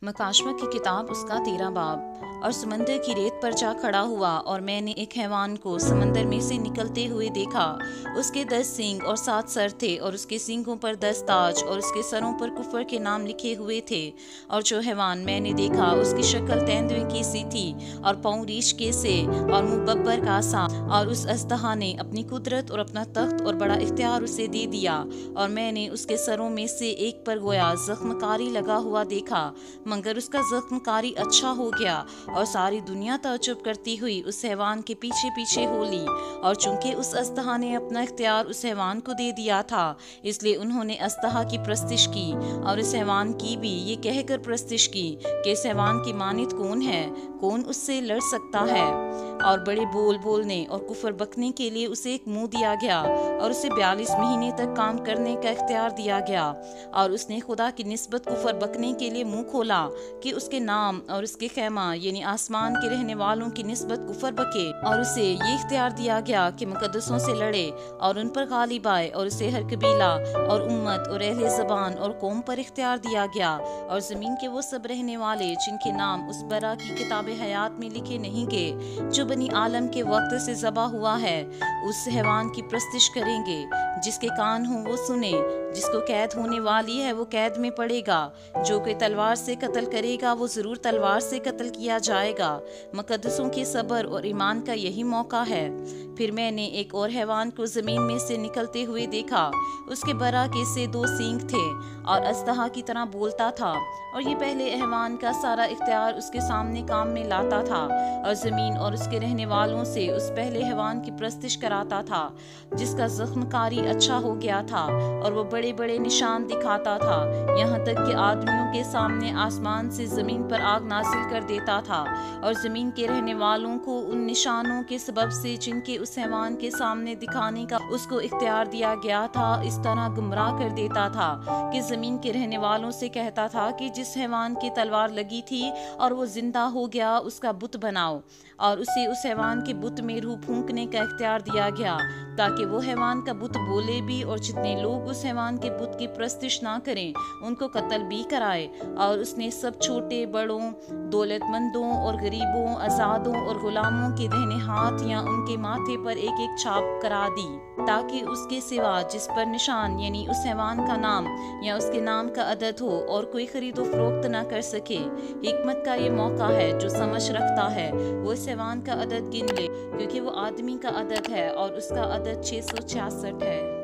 مکاشمہ کی کتاب اس کا 13 باب۔ اور سمندر کی ریت پر جا کھڑا ہوا، اور میں نے ایک حیوان کو سمندر میں سے نکلتے ہوئے دیکھا۔ اس کے 10 سینگ اور 7 سر تھے، اور اس کے سینگوں پر 10 تاج، اور اس کے سروں پر کفر کے نام لکھے ہوئے تھے۔ اور جو حیوان میں نے دیکھا اس کی شکل تیندوے کی سی تھی، اور پاؤں ریچھ کے سے، اور منہ ببر کا سا۔ اور اس اژدہا نے اپنی قدرت اور اپنا تخت اور بڑا اختیار اسے دے دیا، اور میں نے اس کے سروں میں سے ایک پر گویا زخم کاری لگا ہوا دیکھا، مگر اس کا زخم کاری اچھا ہو گیا، اور ساری دنیا تعجب کرتی ہوئی اس حیوان کے پیچھے پیچھے ہو لی۔ اور چونکہ اس اژدہا نے اپنا اختیار اس حیوان کو دے دیا تھا، اس لیے انہوں نے اژدہا کی پرستش کی، اور اس حیوان کی بھی یہ کہہ کر پرستش کی کہ اس حیوان کی مانند کون ہے، کون اس سے لڑ سکتا ہے۔ اور بڑے بول بولنے اور کفر بکنے کے لیے اسے ایک منہ دیا گیا، اور اسے 42 مہینے تک کام کرنے کا اختیار دیا گیا، اور اس نے خدا کی نسبت کفر بکنے کے لیے منہ کھولا کہ اس کے نام اور اس کے خیمہ یعنی آسمان کے رہنے والوں کی نسبت کفر بکے، اور اسے یہ اختیار دیا گیا کہ مقدسوں سے لڑے اور ان پر غالب آئے، اور اسے ہر قبیلہ اور امت اور اہل زبان اور قوم پر اختیار دیا گیا، اور زمین کے وہ سب رہنے والے جن کے نام اس برا کی کتاب حیات میں لکھے نہیں گے، جو بنی عالم کے وقت سے ذبح ہوا ہے، اس حیوان کی پرستش کریں گے۔ جس کے کان ہوں وہ سنے، جس کو قید ہونے والی ہے وہ قید میں پڑے گا، جو کوئی تلوار سے قتل کرے گا وہ ضرور تلوار سے قتل کیا جائے گا۔ مقدسوں کے صبر اور ایمان کا یہی موقع ہے۔ پھر میں نے ایک اور حیوان کو زمین میں سے نکلتے ہوئے دیکھا، اس کے برا کے سے 2 سینگ تھے، اور اژدہا کی طرح بولتا تھا، اور یہ پہلے حیوان کا سارا اختیار اس کے سامنے کام میں لاتا تھا، اور زمین اور اس کے رہنے والوں سے اس پہلے حیوان کی پرستش کراتا تھا، جس کا زخم کاری اچھا ہو گیا تھا، اور وہ بڑے بڑے نشان دکھاتا تھا، یہاں تک کہ آدمیوں کے سامنے آسمان سے زمین پر آگ نازل کر دیتا تھا، اور زمین کے رہنے والوں کو ان نشانوں کے سبب سے جن کے اس حیوان کے سامنے دکھانے کا اس کو اختیار دیا گیا تھا اس طرح گمراہ کر دیتا تھا کہ زمین کے رہنے والوں سے کہتا تھا کہ جس حیوان کی تلوار لگی تھی اور وہ زندہ ہو گیا اس کا بت بناؤ، اور اسے اس حیوان کے بت میں روح پھونکنے کا اختیار دیا گیا تاکہ وہ حیوان کا بت بولے بھی، اور جتنے لوگ اس حیوان کے بت کی پرستش نہ کریں ان کو قتل بھی کرائے۔ اور اس نے سب چھوٹے بڑوں، دولت مندوں اور غریبوں، آزادوں اور غلاموں کے دہنے ہاتھ یا ان کے ماتھے پر ایک ایک چھاپ کرا دی، تاکہ اس کے سوا جس پر نشان یعنی اس حیوان کا نام یا اس کے نام کا عدد ہو اور کوئی خرید و فروخت نہ کر سکے۔ حکمت کا یہ موقع ہے، جو سمجھ رکھتا ہے وہ اس حیوان کا عدد گن لے، کیونکہ وہ آدمی کا عدد ہے اور اس کا عدد 666 ہے۔